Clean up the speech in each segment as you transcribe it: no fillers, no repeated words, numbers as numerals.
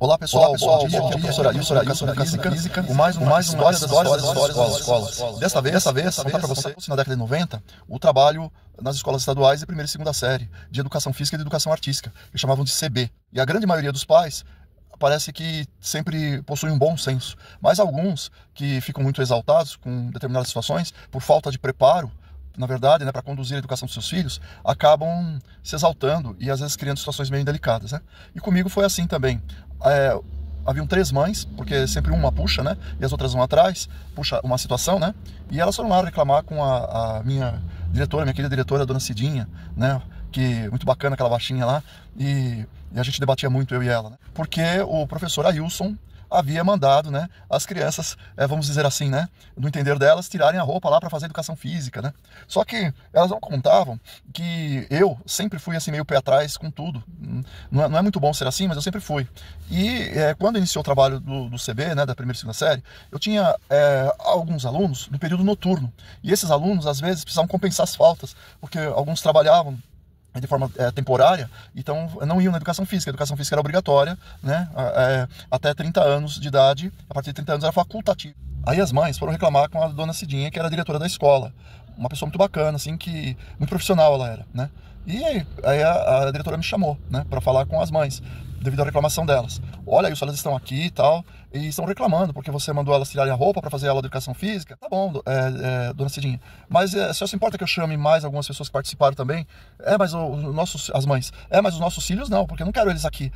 Olá pessoal, bom dia, aqui é o professor Ailson, Educação Física, com mais uma história das escolas. Dessa vez, vou contar para você, na década de 90, o trabalho nas escolas estaduais de primeira e segunda série, de Educação Física e de Educação Artística, que chamavam de CB. E a grande maioria dos pais parece que sempre possuem um bom senso, mas alguns que ficam muito exaltados com determinadas situações, por falta de preparo, na verdade, para conduzir a educação dos seus filhos, acabam se exaltando e às vezes criando situações meio delicadas, né? E comigo foi assim também. Haviam 3 mães, porque sempre uma puxa, né? E as outras vão atrás, puxa uma situação, né? E elas foram lá reclamar com a minha diretora, minha querida diretora, a dona Cidinha, né? Que muito bacana, aquela baixinha lá, e a gente debatia muito, eu e ela, né? Porque o professor Ailson havia mandado, né, as crianças, vamos dizer assim, né, no entender delas, tirarem a roupa lá para fazer educação física, né? Só que elas não contavam que eu sempre fui assim meio pé atrás com tudo. Não é muito bom ser assim, mas eu sempre fui. E quando iniciou o trabalho do CB, né, da primeira e segunda série, eu tinha alguns alunos no período noturno. E esses alunos, às vezes, precisavam compensar as faltas, porque alguns trabalhavam de forma temporária, então não iam na educação física. A educação física era obrigatória, né, até 30 anos de idade. A partir de 30 anos era facultativa. Aí as mães foram reclamar com a dona Cidinha, que era a diretora da escola, uma pessoa muito bacana, assim, que muito profissional ela era, né? E aí a diretora me chamou, né, para falar com as mães, devido à reclamação delas. Olha, isso, elas estão aqui e tal, e estão reclamando, porque você mandou elas tirarem a roupa para fazer aula de educação física. Tá bom, dona Cidinha, mas se você importa que eu chame mais algumas pessoas que participaram também? Mas as mães, mas os nossos filhos não, porque eu não quero eles aqui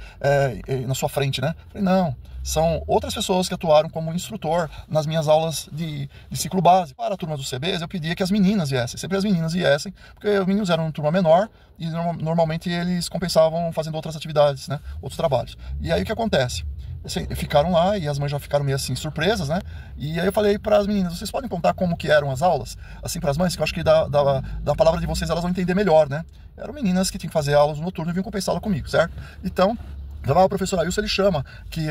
na sua frente, né? Falei, não, são outras pessoas que atuaram como instrutor nas minhas aulas de ciclo básico. Para a turma dos CBs, eu pedia que as meninas viessem, sempre as meninas viessem, porque os meninos eram uma turma menor e normalmente eles compensavam fazendo outras atividades, né? Outros trabalhos. E aí o que acontece? Ficaram lá e as mães já ficaram meio assim surpresas, né? E aí eu falei para as meninas, vocês podem contar como que eram as aulas, assim, para as mães, que eu acho que da palavra de vocês elas vão entender melhor, né? Eram meninas que tinham que fazer aulas no noturno e vinham compensá-la comigo, certo? Então, o professor Ailson, ele chama que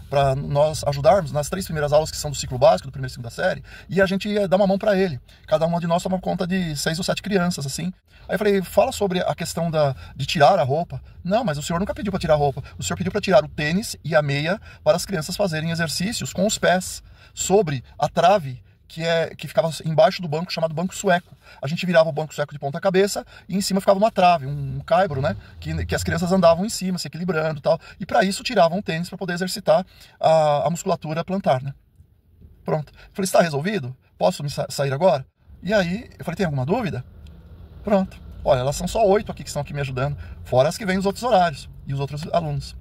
para nós ajudarmos nas 3 primeiras aulas que são do ciclo básico, do primeira e segunda série, e a gente ia dar uma mão para ele. Cada uma de nós toma conta de 6 ou 7 crianças, assim. Aí eu falei, fala sobre a questão de tirar a roupa. Não, mas o senhor nunca pediu para tirar a roupa. O senhor pediu para tirar o tênis e a meia para as crianças fazerem exercícios com os pés sobre a trave que ficava embaixo do banco, chamado banco sueco. A gente virava o banco sueco de ponta cabeça e em cima ficava uma trave, um caibro, né? Que as crianças andavam em cima, se equilibrando e tal. E para isso tiravam o tênis para poder exercitar a musculatura plantar, né? Pronto. Eu falei, está resolvido? Posso me sair agora? E aí, eu falei, tem alguma dúvida? Pronto. Olha, elas são só 8 aqui que estão aqui me ajudando, fora as que vêm nos outros horários e os outros alunos,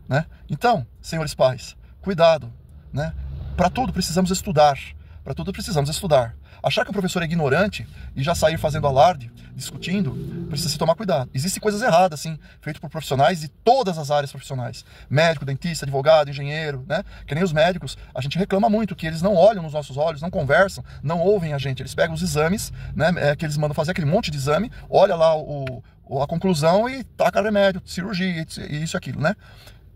né? Então, senhores pais, cuidado, né? Para tudo precisamos estudar. Para tudo precisamos estudar. Achar que o professor é ignorante e já sair fazendo alarde, discutindo, precisa se tomar cuidado. Existem coisas erradas, sim, feitas por profissionais de todas as áreas profissionais. Médico, dentista, advogado, engenheiro, né? Que nem os médicos, a gente reclama muito que eles não olham nos nossos olhos, não conversam, não ouvem a gente. Eles pegam os exames, né, que eles mandam fazer aquele monte de exame, olha lá a conclusão e taca remédio, cirurgia, e isso e aquilo, né?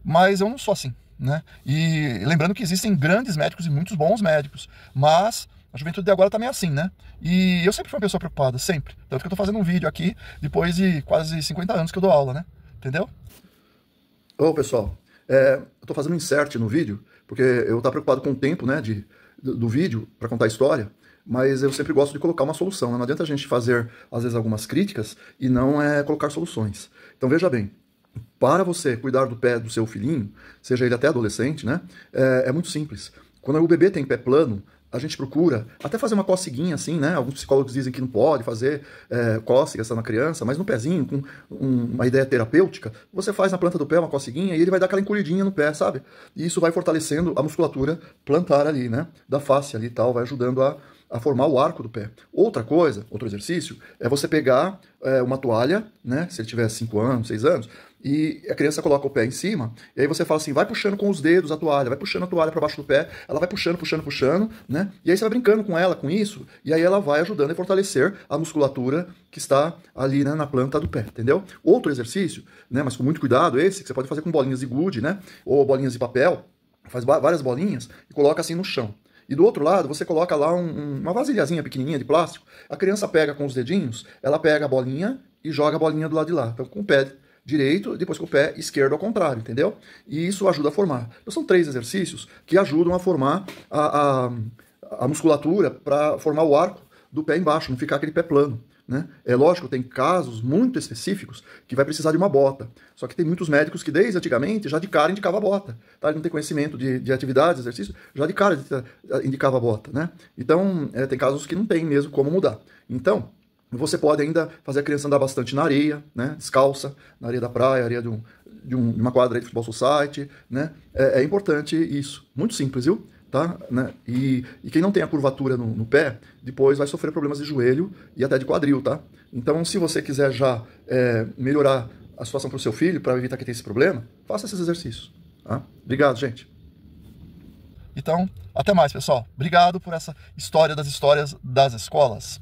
Mas eu não sou assim, né? E lembrando que existem grandes médicos e muitos bons médicos, mas a juventude de agora também é assim, né? E eu sempre fui uma pessoa preocupada, sempre. Tanto que eu tô fazendo um vídeo aqui depois de quase 50 anos que eu dou aula, né? Entendeu? Ô, pessoal, eu tô fazendo um insert no vídeo, porque eu tô preocupado com o tempo, né, do vídeo para contar a história, mas eu sempre gosto de colocar uma solução, né? Não adianta a gente fazer, às vezes, algumas críticas e não colocar soluções. Então, veja bem, para você cuidar do pé do seu filhinho, seja ele até adolescente, né, é muito simples. Quando o bebê tem pé plano, a gente procura até fazer uma coceguinha assim, né? Alguns psicólogos dizem que não pode fazer cócegas na criança, mas no pezinho, com uma ideia terapêutica, você faz na planta do pé uma coceguinha e ele vai dar aquela encolhidinha no pé, sabe? E isso vai fortalecendo a musculatura plantar ali, né? Da face ali e tal, vai ajudando a formar o arco do pé. Outra coisa, outro exercício, é você pegar uma toalha, né? Se ele tiver 5 anos, 6 anos, e a criança coloca o pé em cima, e aí você fala assim, vai puxando com os dedos a toalha, vai puxando a toalha para baixo do pé, ela vai puxando, né? E aí você vai brincando com ela, com isso, e aí ela vai ajudando a fortalecer a musculatura que está ali, né, na planta do pé, entendeu? Outro exercício, né, mas com muito cuidado, esse que você pode fazer com bolinhas de gude, né, ou bolinhas de papel, faz várias bolinhas e coloca assim no chão. E do outro lado, você coloca lá uma vasilhazinha pequenininha de plástico, a criança pega com os dedinhos, ela pega a bolinha e joga a bolinha do lado de lá. Então, com o pé direito, depois com o pé esquerdo ao contrário, entendeu? E isso ajuda a formar. Então são 3 exercícios que ajudam a formar a musculatura para formar o arco do pé embaixo, não ficar aquele pé plano. Né? É lógico, tem casos muito específicos que vai precisar de uma bota. Só que tem muitos médicos que desde antigamente já de cara indicava a bota. Tá? Ele não tem conhecimento de atividades, exercício, já de cara indicava a bota. Né? Então, tem casos que não tem mesmo como mudar. Então, você pode ainda fazer a criança andar bastante na areia, né? Descalça, na areia da praia, areia de uma quadra de futebol society. Né? É importante isso. Muito simples, viu? Tá? Né? E quem não tem a curvatura no pé, depois vai sofrer problemas de joelho e até de quadril, tá? Então, se você quiser já melhorar a situação para o seu filho, para evitar que tenha esse problema, faça esses exercícios. Tá? Obrigado, gente. Então, até mais, pessoal. Obrigado por essa história das histórias das escolas.